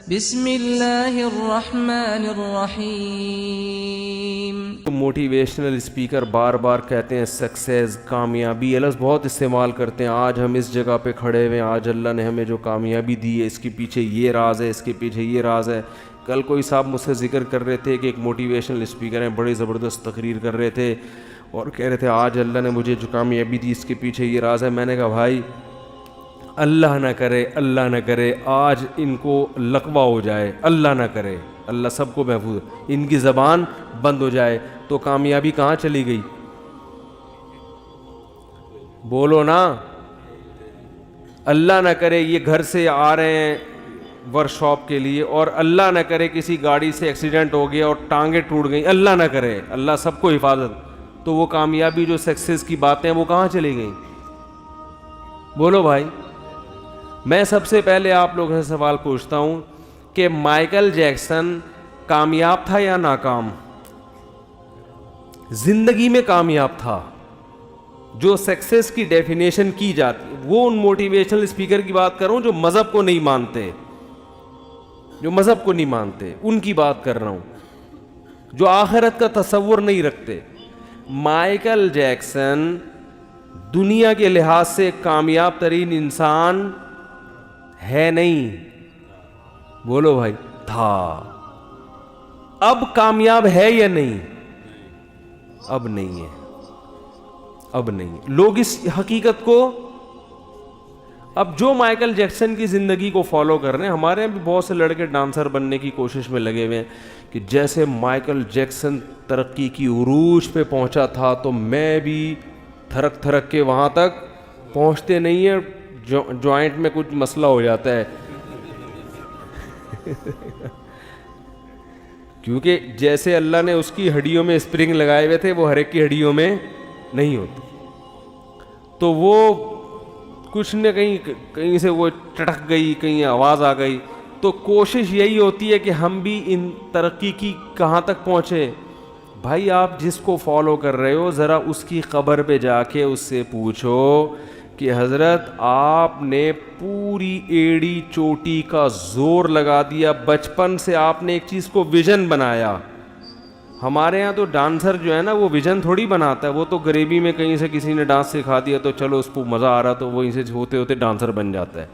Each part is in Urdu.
بسم اللہ الرحمن الرحیم. موٹیویشنل اسپیکر بار بار کہتے ہیں سکسیز، کامیابی، یہ لفظ بہت استعمال کرتے ہیں. آج ہم اس جگہ پہ کھڑے ہوئے ہیں، آج اللہ نے ہمیں جو کامیابی دی ہے اس کے پیچھے یہ راز ہے، اس کے پیچھے یہ راز ہے. کل کوئی صاحب مجھ سے ذکر کر رہے تھے کہ ایک موٹیویشنل اسپیکر ہیں، بڑی زبردست تقریر کر رہے تھے اور کہہ رہے تھے آج اللہ نے مجھے جو کامیابی دی اس کے پیچھے یہ راز ہے. میں نے کہا بھائی اللہ نہ کرے، اللہ نہ کرے آج ان کو لقوہ ہو جائے، اللہ نہ کرے، اللہ سب کو محفوظ، ان کی زبان بند ہو جائے تو کامیابی کہاں چلی گئی؟ بولو نا. اللہ نہ کرے یہ گھر سے آ رہے ہیں ورک شاپ کے لیے اور اللہ نہ کرے کسی گاڑی سے ایکسیڈنٹ ہو گیا اور ٹانگیں ٹوٹ گئیں، اللہ نہ کرے، اللہ سب کو حفاظت، تو وہ کامیابی جو سکسیز کی باتیں وہ کہاں چلی گئیں؟ بولو بھائی. میں سب سے پہلے آپ لوگوں سے سوال پوچھتا ہوں کہ مائیکل جیکسن کامیاب تھا یا ناکام؟ زندگی میں کامیاب تھا. جو سکسیس کی ڈیفینیشن کی جاتی وہ ان موٹیویشنل اسپیکر کی بات کر رہا ہوں جو مذہب کو نہیں مانتے، ان کی بات کر رہا ہوں، جو آخرت کا تصور نہیں رکھتے. مائیکل جیکسن دنیا کے لحاظ سے کامیاب ترین انسان ہے نہیں؟ بولو بھائی. تھا. اب کامیاب ہے یا نہیں؟ اب نہیں ہے، اب نہیں. لوگ اس حقیقت کو، اب جو مائیکل جیکسن کی زندگی کو فالو کر رہے ہیں، ہمارے یہاں بھی بہت سے لڑکے ڈانسر بننے کی کوشش میں لگے ہوئے ہیں کہ جیسے مائیکل جیکسن ترقی کی عروج پہ پہنچا تھا تو میں بھی تھرک تھرک کے وہاں تک پہنچتے نہیں ہیں، جوائنٹ میں کچھ مسئلہ ہو جاتا ہے کیونکہ جیسے اللہ نے اس کی ہڈیوں میں اسپرنگ لگائے ہوئے تھے وہ ہر ایک کی ہڈیوں میں نہیں ہوتے، تو وہ کچھ نہ کہیں سے وہ چٹک گئی، کہیں آواز آ گئی. تو کوشش یہی ہوتی ہے کہ ہم بھی ان ترقی کی کہاں تک پہنچے. بھائی آپ جس کو فالو کر رہے ہو ذرا اس کی قبر پہ جا کے اس سے پوچھو کہ حضرت آپ نے پوری ایڑی چوٹی کا زور لگا دیا، بچپن سے آپ نے ایک چیز کو ویژن بنایا. ہمارے ہاں تو ڈانسر جو ہے نا وہ ویژن تھوڑی بناتا ہے، وہ تو غریبی میں کہیں سے کسی نے ڈانس سکھا دیا تو چلو اس کو مزہ آ رہا تو وہیں سے ہوتے ہوتے ڈانسر بن جاتا ہے.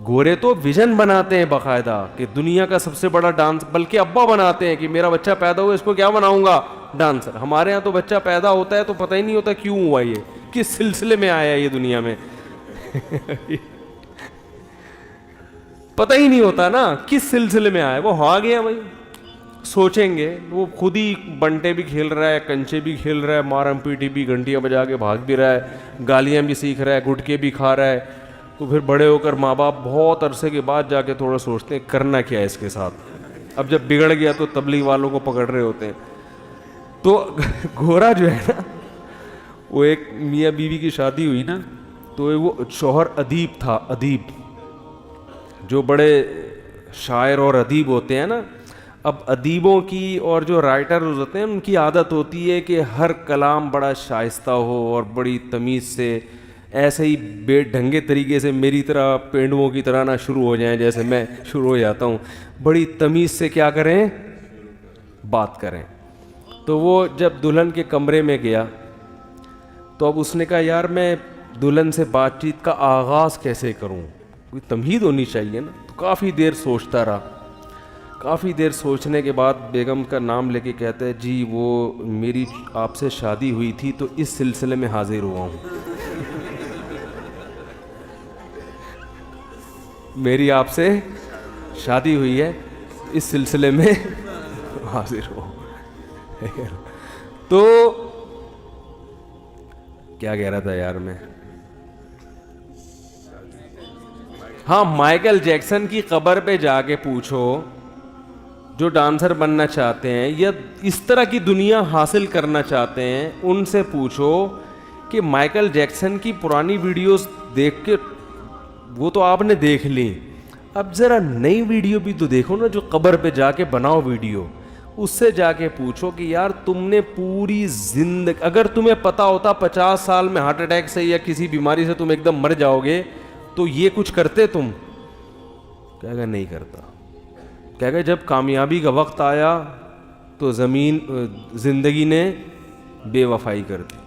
گورے تو ویژن بناتے ہیں باقاعدہ کہ دنیا کا سب سے بڑا ڈانس، بلکہ ابا بناتے ہیں کہ میرا بچہ پیدا ہوا اس کو کیا بناؤں گا؟ ڈانسر. ہمارے ہاں تو بچہ پیدا ہوتا ہے تو پتہ ہی نہیں ہوتا کیوں ہوا، یہ کس سلسلے میں آیا یہ دنیا میں پتہ ہی نہیں ہوتا نا کس سلسلے میں آیا، وہ آ گیا بھائی. سوچیں گے وہ خود ہی بنٹے بھی کھیل رہا ہے، کنچے بھی کھیل رہا ہے، مارم پیٹی بھی، گھنٹیاں بجا کے بھاگ بھی رہا ہے، گالیاں بھی سیکھ رہا ہے، گٹکے بھی کھا رہا ہے. تو پھر بڑے ہو کر ماں باپ بہت عرصے کے بعد جا کے تھوڑا سوچتے ہیں کرنا کیا ہے اس کے ساتھ. اب جب بگڑ گیا تو تبلیغ والوں کو پکڑ رہے ہوتے ہیں. تو گورا جو ہے نا، وہ ایک میاں بیوی کی شادی ہوئی نا تو وہ شوہر ادیب تھا، ادیب جو بڑے شاعر اور ادیب ہوتے ہیں نا. اب ادیبوں کی اور جو رائٹر ہوتے ہیں ان کی عادت ہوتی ہے کہ ہر کلام بڑا شائستہ ہو اور بڑی تمیز سے، ایسے ہی بے ڈھنگے طریقے سے میری طرح پینڈوؤں کی طرح نہ شروع ہو جائیں جیسے میں شروع ہو جاتا ہوں، بڑی تمیز سے کیا کریں، بات کریں. تو وہ جب دلہن کے کمرے میں گیا تو اب اس نے کہا یار میں دلہن سے بات چیت کا آغاز کیسے کروں، کوئی تمہید ہونی چاہیے نا. تو کافی دیر سوچتا رہا، کافی دیر سوچنے کے بعد بیگم کا نام لے کے کہتا ہے جی وہ میری آپ سے شادی ہوئی تھی تو اس سلسلے میں حاضر ہوا ہوں میری آپ سے شادی ہوئی ہے اس سلسلے میں حاضر ہو. تو کیا کہہ رہا تھا یار میں، ہاں مائیکل جیکسن کی قبر پہ جا کے پوچھو جو ڈانسر بننا چاہتے ہیں یا اس طرح کی دنیا حاصل کرنا چاہتے ہیں، ان سے پوچھو کہ مائیکل جیکسن کی پرانی ویڈیوز دیکھ کے وہ تو آپ نے دیکھ لی، اب ذرا نئی ویڈیو بھی تو دیکھو نا، جو قبر پہ جا کے بناؤ ویڈیو، اس سے جا کے پوچھو کہ یار تم نے پوری زندگی، اگر تمہیں پتا ہوتا 50 سال میں ہارٹ اٹیک سے یا کسی بیماری سے تم ایک دم مر جاؤ گے تو یہ کچھ کرتے تم؟ کہے گا نہیں کرتا. کہ جب کامیابی کا وقت آیا تو زندگی نے بے وفائی کر دی,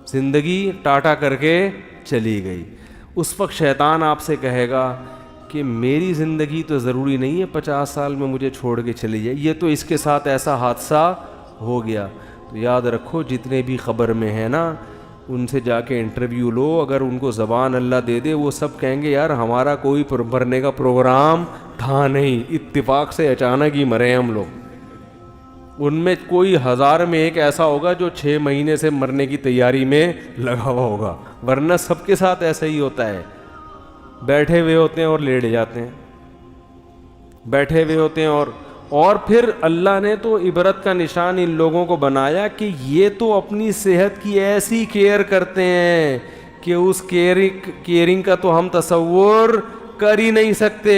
زندگی ٹاٹا کر کے چلی گئی. اس وقت شیطان آپ سے کہے گا کہ میری زندگی تو ضروری نہیں ہے 50 سال میں مجھے چھوڑ کے چلی جائے, یہ تو اس کے ساتھ ایسا حادثہ ہو گیا. تو یاد رکھو جتنے بھی خبر میں ہیں نا, ان سے جا کے انٹرویو لو, اگر ان کو زبان اللہ دے دے وہ سب کہیں گے یار ہمارا کوئی مرنے کا پروگرام تھا نہیں, اتفاق سے اچانک ہی مرے ہم لوگ. ان میں کوئی 1000 میں ایک ایسا ہوگا جو 6 مہینے سے مرنے کی تیاری میں لگا ہوا ہوگا, ورنہ سب کے ساتھ ایسا ہی ہوتا ہے. بیٹھے ہوئے ہوتے ہیں اور لیٹ جاتے ہیں, بیٹھے ہوئے ہوتے ہیں. اور پھر اللہ نے تو عبرت کا نشان ان لوگوں کو بنایا کہ یہ تو اپنی صحت کی ایسی کیئر کرتے ہیں کہ اس کیئرنگ کا تو ہم تصور کر ہی نہیں سکتے.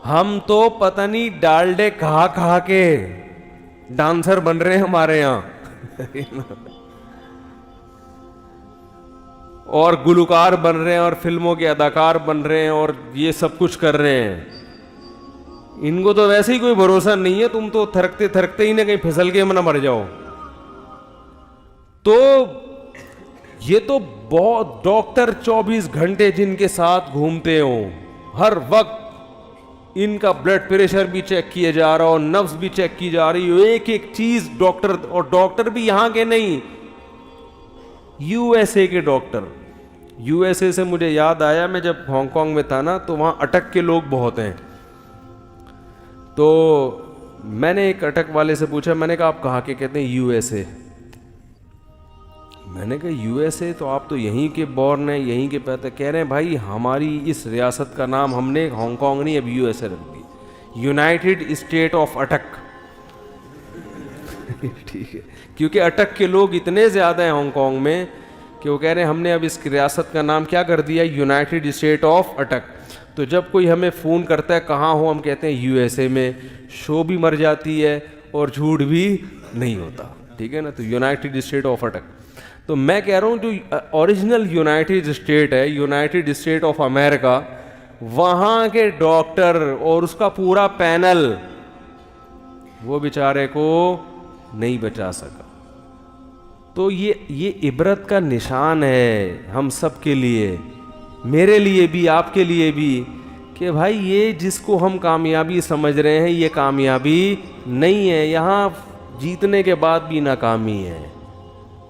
ہم تو پتہ نہیں ڈالڈے کھا کے ڈانسر بن رہے ہیں ہمارے یہاں اور گلوکار بن رہے ہیں اور فلموں کے اداکار بن رہے ہیں اور یہ سب کچھ کر رہے ہیں. ان کو تو ویسے ہی کوئی بھروسہ نہیں ہے, تم تو تھرکتے تھرکتے ہی نہ کہیں پھسل کے نہ مر جاؤ. تو یہ تو بہت ڈاکٹر 24 گھنٹے جن کے ساتھ گھومتے ہوں, ہر وقت ان کا بلڈ پریشر بھی چیک کیا جا رہا ہو, نبض بھی چیک کی جا رہی ہو, ایک ایک چیز ڈاکٹر. اور ڈاکٹر بھی یہاں کے نہیں, USA کے ڈاکٹر. USA سے مجھے یاد آیا, میں جب ہانگ کانگ میں تھا نا تو وہاں اٹک کے لوگ بہت ہیں. تو میں نے ایک اٹک والے سے پوچھا, میں نے کہا آپ کہاں کے؟ کہتے ہیں USA. میں نے کہا USA تو آپ تو یہیں کے بورن ہیں, یہیں کے پیدا. کہہ رہے ہیں بھائی ہماری اس ریاست کا نام ہم نے ہانگ کانگ نہیں اب USA رکھ دی, یونائٹڈ اسٹیٹ آف اٹک. ٹھیک ہے, کیونکہ اٹک کے لوگ اتنے زیادہ ہیں ہانگ کانگ میں کہ وہ کہہ رہے ہیں ہم نے اب اس ریاست کا نام کیا کر دیا, یونائٹڈ اسٹیٹ آف اٹک. تو جب کوئی ہمیں فون کرتا ہے کہاں ہو, ہم کہتے ہیں USA میں. شو بھی مر جاتی ہے اور جھوٹ بھی نہیں ہوتا, ٹھیک ہے نا. تو یونائٹڈ اسٹیٹ آف اٹک. تو میں کہہ رہا ہوں جو اوریجنل یونائٹڈ اسٹیٹ ہے, یونائٹڈ اسٹیٹ آف امریکہ, وہاں کے ڈاکٹر اور اس کا پورا پینل وہ بیچارے کو نہیں بچا سکا. تو یہ عبرت کا نشان ہے ہم سب کے لیے, میرے لیے بھی, آپ کے لیے بھی, کہ بھائی یہ جس کو ہم کامیابی سمجھ رہے ہیں یہ کامیابی نہیں ہے, یہاں جیتنے کے بعد بھی ناکامی ہے.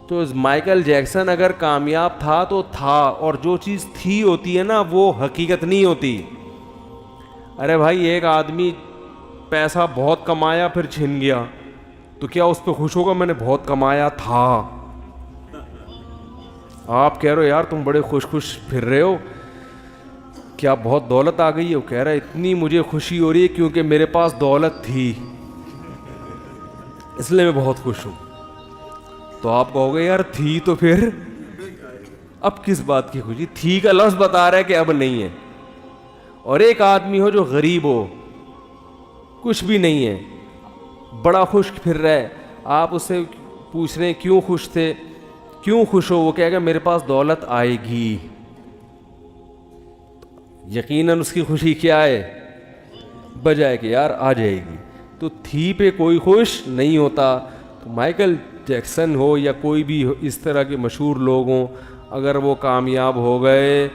تو مائیکل جیکسن اگر کامیاب تھا تو تھا, اور جو چیز تھی ہوتی ہے نا وہ حقیقت نہیں ہوتی. ارے بھائی ایک آدمی پیسہ بہت کمایا پھر چھن گیا, تو کیا اس پہ خوش ہوگا؟ میں نے بہت کمایا تھا. آپ کہہ رہے ہو یار تم بڑے خوش پھر رہے ہو, کیا بہت دولت آ گئی ہے؟ وہ کہہ رہا ہے اتنی مجھے خوشی ہو رہی ہے کیونکہ میرے پاس دولت تھی اس لیے میں بہت خوش ہوں. تو آپ کہو گے یار تھی تو پھر اب کس بات کی خوشی؟ تھی کا لفظ بتا رہا ہے کہ اب نہیں ہے. اور ایک آدمی ہو جو غریب ہو, کچھ بھی نہیں ہے, بڑا خوش پھر رہا ہے, آپ اس سے پوچھ رہے ہیں کیوں خوش تھے, کیوں خوش ہو؟ وہ کہے گا میرے پاس دولت آئے گی. یقیناً اس کی خوشی کیا ہے؟ بجائے کہ یار آ جائے گی. تو تھی پہ کوئی خوش نہیں ہوتا. تو مائیکل جیکسن ہو یا کوئی بھی اس طرح کے مشہور لوگ ہوں, اگر وہ کامیاب ہو گئے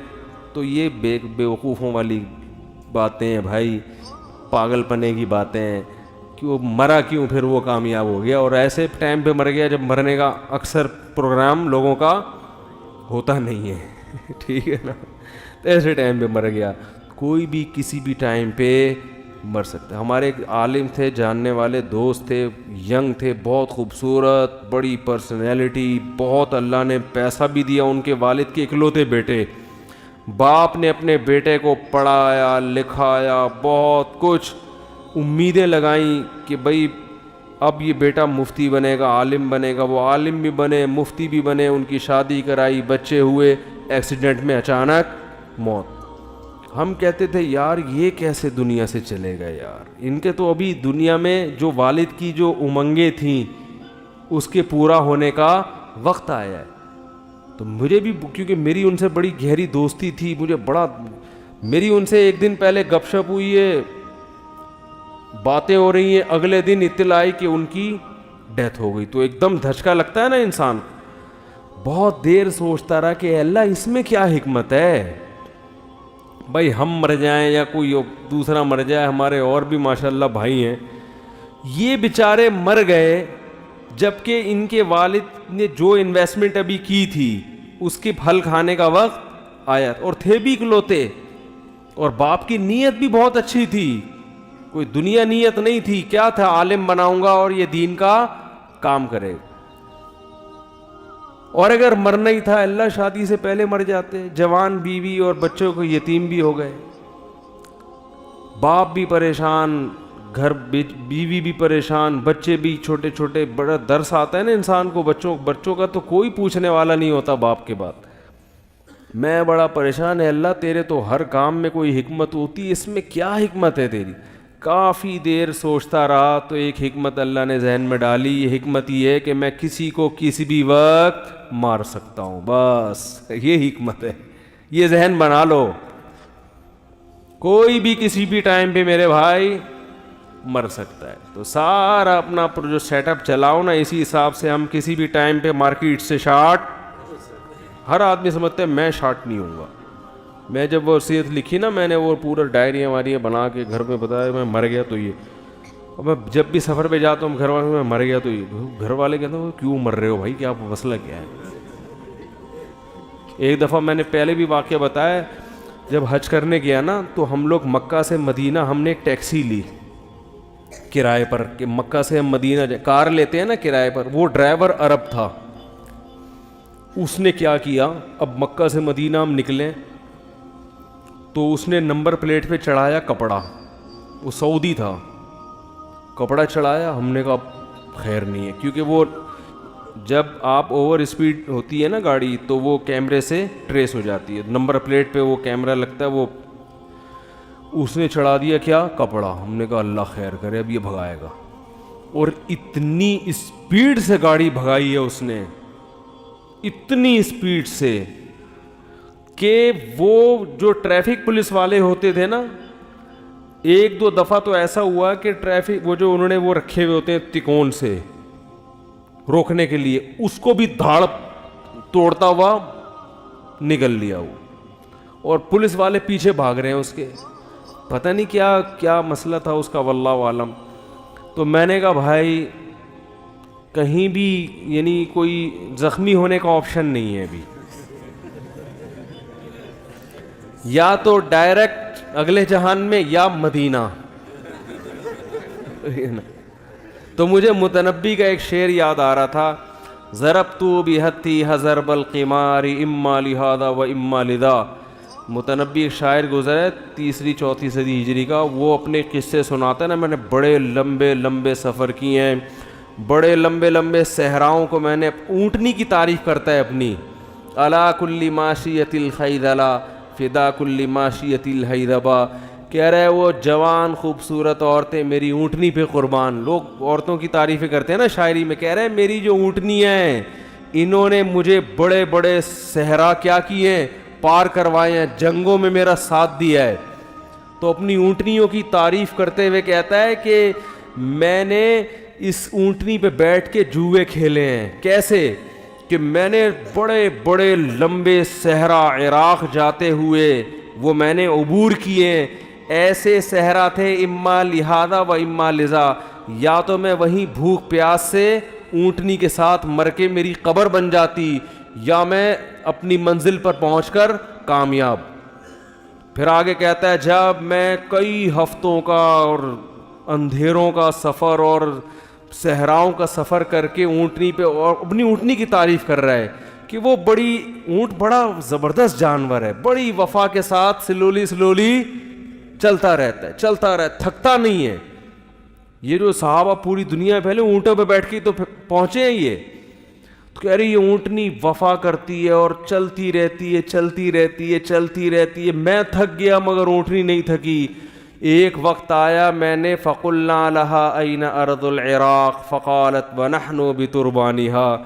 تو یہ بیوقوفوں والی باتیں ہیں بھائی, پاگل پنے کی باتیں ہیں کہ وہ مرا کیوں پھر وہ کامیاب ہو گیا, اور ایسے ٹائم پہ مر گیا جب مرنے کا اکثر پروگرام لوگوں کا ہوتا نہیں ہے. ٹھیک ہے نا, تو ایسے ٹائم پہ مر گیا. کوئی بھی کسی بھی ٹائم پہ مر سکتا ہے. ہمارے ایک عالم تھے, جاننے والے دوست تھے, ینگ تھے, بہت خوبصورت, بڑی پرسنالٹی, بہت اللہ نے پیسہ بھی دیا. ان کے والد کے اکلوتے بیٹے, باپ نے اپنے بیٹے کو پڑھایا لکھایا, بہت کچھ امیدیں لگائیں کہ بھئی اب یہ بیٹا مفتی بنے گا, عالم بنے گا. وہ عالم بھی بنے, مفتی بھی بنے. ان کی شادی کرائی, بچے ہوئے, ایکسیڈنٹ میں اچانک موت. ہم کہتے تھے یار یہ کیسے دنیا سے چلے گئے یار, ان کے تو ابھی دنیا میں جو والد کی جو امنگیں تھیں اس کے پورا ہونے کا وقت آیا ہے. تو مجھے بھی, کیونکہ میری ان سے بڑی گہری دوستی تھی, مجھے بڑا میری ان سے ایک دن پہلے گپ شپ ہوئی ہے, باتیں ہو رہی ہیں, اگلے دن اطلاع آئی کہ ان کی ڈیتھ ہو گئی. تو ایک دم دھچکا لگتا ہے نا انسان. بہت دیر سوچتا رہا کہ اللہ اس میں کیا حکمت ہے. بھائی ہم مر جائیں یا کوئی دوسرا مر جائے, ہمارے اور بھی ماشاءاللہ بھائی ہیں, یہ بیچارے مر گئے جبکہ ان کے والد نے جو انویسٹمنٹ ابھی کی تھی اس کے پھل کھانے کا وقت آیا, اور تھے بھی اکلوتے, اور باپ کی نیت بھی بہت اچھی تھی, کوئی دنیا نیت نہیں تھی. کیا تھا, عالم بناؤں گا اور یہ دین کا کام کرے. اور اگر مرنا ہی تھا اللہ شادی سے پہلے مر جاتے. جوان بیوی اور بچوں کو یتیم بھی ہو گئے, باپ بھی پریشان, گھر بیوی بھی پریشان, بچے بھی چھوٹے چھوٹے. بڑا درس آتا ہے نا انسان کو, بچوں کا تو کوئی پوچھنے والا نہیں ہوتا باپ کے بعد. میں بڑا پریشان ہے, اللہ تیرے تو ہر کام میں کوئی حکمت ہوتی ہے, اس میں کیا حکمت ہے تیری. کافی دیر سوچتا رہا تو ایک حکمت اللہ نے ذہن میں ڈالی. یہ حکمت یہ ہے کہ میں کسی کو کسی بھی وقت مار سکتا ہوں, بس یہ حکمت ہے. یہ ذہن بنا لو, کوئی بھی کسی بھی ٹائم پہ میرے بھائی مر سکتا ہے. تو سارا اپنا جو سیٹ اپ چلاؤ نا, اسی حساب سے ہم کسی بھی ٹائم پہ مارکیٹ سے شارٹ. ہر آدمی سمجھتے ہے میں شارٹ نہیں ہوں گا. میں جب وہ وصیت لکھی نا, میں نے وہ پورا ڈائریاں واریاں بنا کے گھر میں بتایا میں مر گیا تو یہ. اور میں جب بھی سفر پہ جاتا ہوں گھر والے میں مر گیا تو یہ, گھر والے کہتے ہیں کیوں مر رہے ہو بھائی, کیا مسئلہ کیا ہے. ایک دفعہ میں نے پہلے بھی واقعہ بتایا, جب حج کرنے گیا نا تو ہم لوگ مکہ سے مدینہ, ہم نے ایک ٹیکسی لی کرائے پر کہ مکہ سے ہم مدینہ جائیں. کار لیتے ہیں نا کرائے پر. وہ ڈرائیور عرب تھا. اس نے کیا کیا, اب مکہ سے مدینہ ہم نکلیں تو اس نے نمبر پلیٹ پہ چڑھایا کپڑا. وہ سعودی تھا, کپڑا چڑھایا. ہم نے کہا خیر نہیں ہے, کیونکہ وہ جب آپ اوور اسپیڈ ہوتی ہے نا گاڑی تو وہ کیمرے سے ٹریس ہو جاتی ہے. نمبر پلیٹ پہ وہ کیمرہ لگتا ہے. وہ اس نے چڑھا دیا کیا, کپڑا. ہم نے کہا اللہ خیر کرے, اب یہ بھگائے گا. اور اتنی اسپیڈ سے گاڑی بھگائی ہے اس نے, اتنی اسپیڈ سے کہ وہ جو ٹریفک پولیس والے ہوتے تھے نا, ایک دو دفعہ تو ایسا ہوا کہ ٹریفک وہ جو انہوں نے وہ رکھے ہوئے ہوتے ہیں تکون سے روکنے کے لیے, اس کو بھی دھاڑ توڑتا ہوا نگل لیا وہ. اور پولیس والے پیچھے بھاگ رہے ہیں اس کے, پتہ نہیں کیا کیا مسئلہ تھا اس کا, واللہ عالم. تو میں نے کہا بھائی کہیں بھی یعنی کوئی زخمی ہونے کا آپشن نہیں ہے ابھی, یا تو ڈائریکٹ اگلے جہان میں یا مدینہ. تو مجھے متنبی کا ایک شعر یاد آ رہا تھا, ضربت بہتی حضرب القمار اما لہذا و اما لذا. متنبی ایک شاعر گزرے 3-4 صدی ہجری کا, وہ اپنے قصے سناتا ہے نا, میں نے بڑے لمبے لمبے سفر کیے ہیں, بڑے لمبے لمبے صحراؤں کو میں نے. اونٹنی کی تعریف کرتا ہے اپنی, علی کل ماشیۃ الخیدلا فدا کل ماشیۃ الحیدبا. کہہ رہے وہ جوان خوبصورت عورتیں میری اونٹنی پہ قربان. لوگ عورتوں کی تعریفیں کرتے ہیں نا شاعری میں, کہہ رہے میری جو اونٹنی ہیں انہوں نے مجھے بڑے بڑے صحرا کیا کیے ہیں, پار کروائے ہیں, جنگوں میں میرا ساتھ دیا ہے. تو اپنی اونٹنیوں کی تعریف کرتے ہوئے کہتا ہے کہ میں نے اس اونٹنی پہ بیٹھ کے جوئے کھیلے ہیں. کیسے کہ میں نے بڑے بڑے لمبے صحرا عراق جاتے ہوئے وہ میں نے عبور کیے. ایسے صحرا تھے اما لہذا و اما لذا, یا تو میں وہیں بھوک پیاس سے اونٹنی کے ساتھ مر کے میری قبر بن جاتی, یا میں اپنی منزل پر پہنچ کر کامیاب. پھر آگے کہتا ہے جب میں کئی ہفتوں کا اور اندھیروں کا سفر اور صحراؤں کا سفر کر کے اونٹنی پہ, اور اپنی اونٹنی کی تعریف کر رہا ہے کہ وہ بڑی اونٹ بڑا زبردست جانور ہے, بڑی وفا کے ساتھ سلولی چلتا رہتا ہے, تھکتا نہیں ہے. یہ جو صحابہ پوری دنیا پہلے اونٹوں پہ بیٹھ کے تو پہنچے ہیں, یہ تو کہہ رہی یہ اونٹنی وفا کرتی ہے اور چلتی رہتی ہے. میں تھک گیا مگر اونٹنی نہیں تھکی. ایک وقت آیا میں نے فقلنا لها این ارض العراق فقالت ونحن بتربانها.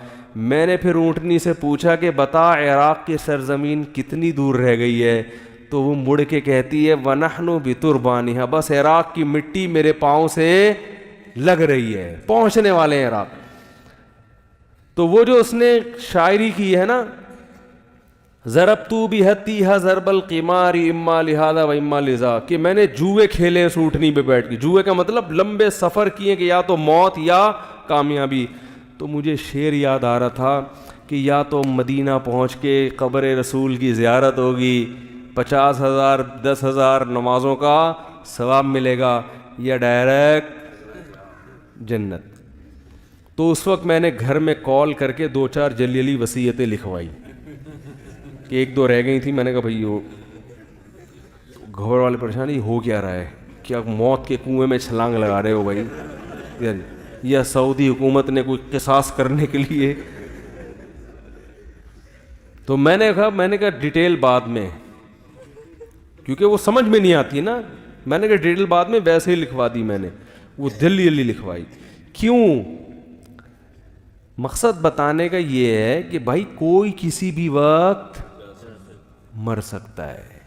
میں نے پھر اونٹنی سے پوچھا کہ بتا عراق کی سرزمین کتنی دور رہ گئی ہے, تو وہ مڑ کے کہتی ہے وَنَحْنُ بِتُرْبَانِهَا، بس عراق کی مٹی میرے پاؤں سے لگ رہی ہے، پہنچنے والے ہیں عراق. تو وہ جو اس نے شاعری کی ہے نا، ضربت بحتیہا ضرب القمار اما لہذا و اما لذا، کہ میں نے جوئے کھیلے اس اونٹنی پہ بیٹھ کے. جوئے کا مطلب لمبے سفر کیے کہ یا تو موت یا کامیابی. تو مجھے شعر یاد آ رہا تھا کہ یا تو مدینہ پہنچ کے قبر رسول کی زیارت ہوگی، 50,000 10,000 نمازوں کا ثواب ملے گا، یا ڈائریکٹ جنت. تو اس وقت میں نے گھر میں کال کر کے 2-4 جلیلی وصیتیں لکھوائی کہ 1-2 رہ گئی تھی. میں نے کہا بھائی وہ گھر والے پریشانی ہو کیا رہا ہے، کیا موت کے کنویں میں چھلانگ لگا رہے ہو بھائی، یا سعودی حکومت نے کوئی قصاص کرنے کے لیے. تو میں نے کہا ڈیٹیل بعد میں، کیونکہ وہ سمجھ میں نہیں آتی نا. میں نے کہا ڈیٹیل بعد میں، ویسے ہی لکھوا دی میں نے. وہ جلدی لکھوائی. کیوں؟ مقصد بتانے کا یہ ہے کہ بھائی کوئی کسی بھی وقت مر سکتا ہے.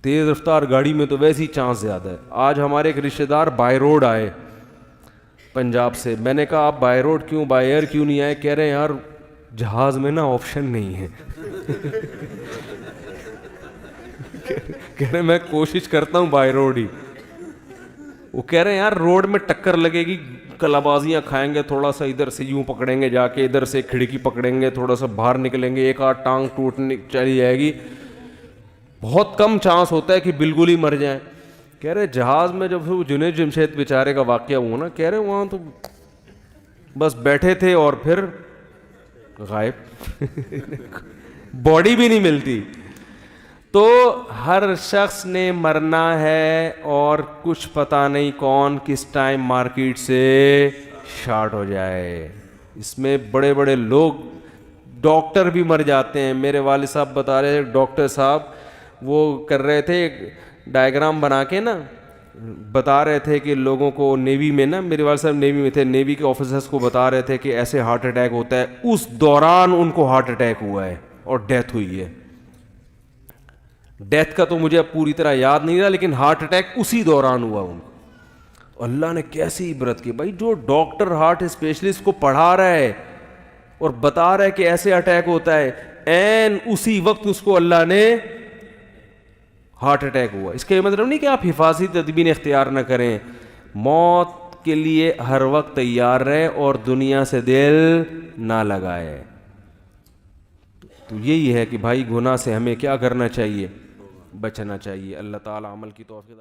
تیز رفتار گاڑی میں تو ویسے ہی چانس زیادہ ہے. آج ہمارے ایک رشتہ دار بائی روڈ آئے پنجاب سے. میں نے کہا آپ بائی روڈ کیوں، بائی ایئر کیوں نہیں آئے؟ کہہ رہے ہیں یار جہاز میں نا آپشن نہیں ہے. کہہ رہے میں کوشش کرتا ہوں بائی روڈ ہی. وہ کہہ رہے ہیں یار روڈ میں ٹکر لگے گی، کلابازیاں کھائیں گے، تھوڑا سا ادھر سے یوں پکڑیں گے جا کے، ادھر سے کھڑکی پکڑیں گے، تھوڑا سا باہر نکلیں گے، 1-8 ٹانگ ٹوٹنے چلی جائے گی، بہت کم چانس ہوتا ہے کہ بالکل ہی مر جائیں. کہہ رہے جہاز میں جب وہ جنید جمشید بیچارے کا واقعہ ہوا نا، کہہ رہے وہاں تو بس بیٹھے تھے اور پھر غائب، باڈی بھی نہیں ملتی. تو ہر شخص نے مرنا ہے اور کچھ پتہ نہیں کون کس ٹائم مارکیٹ سے شارٹ ہو جائے. اس میں بڑے بڑے لوگ، ڈاکٹر بھی مر جاتے ہیں. میرے والد صاحب بتا رہے تھے، ڈاکٹر صاحب وہ کر رہے تھے ڈائیگرام بنا کے نا، بتا رہے تھے کہ لوگوں کو نیوی میں نا، میرے والد صاحب نیوی میں تھے، نیوی کے آفیسرس کو بتا رہے تھے کہ ایسے ہارٹ اٹیک ہوتا ہے. اس دوران ان کو ہارٹ اٹیک ہوا ہے اور ڈیتھ ہوئی ہے. ڈیتھ کا تو مجھے اب پوری طرح یاد نہیں رہا، لیکن ہارٹ اٹیک اسی دوران ہوا ان کو. اللہ نے کیسی عبرت کی بھائی. جو ڈاکٹر ہارٹ اسپیشلسٹ کو پڑھا رہا ہے اور بتا رہا ہے کہ ایسے اٹیک ہوتا ہے، این اسی وقت اس کو اللہ نے ہارٹ اٹیک ہوا. اس کا یہ مطلب نہیں کہ آپ حفاظتی تدبیر اختیار نہ کریں. موت کے لیے ہر وقت تیار رہے اور دنیا سے دل نہ لگائے. تو یہی ہے کہ بھائی گناہ سے ہمیں کیا کرنا چاہیے؟ بچنا چاہیے. اللہ تعالی عمل کی توفیق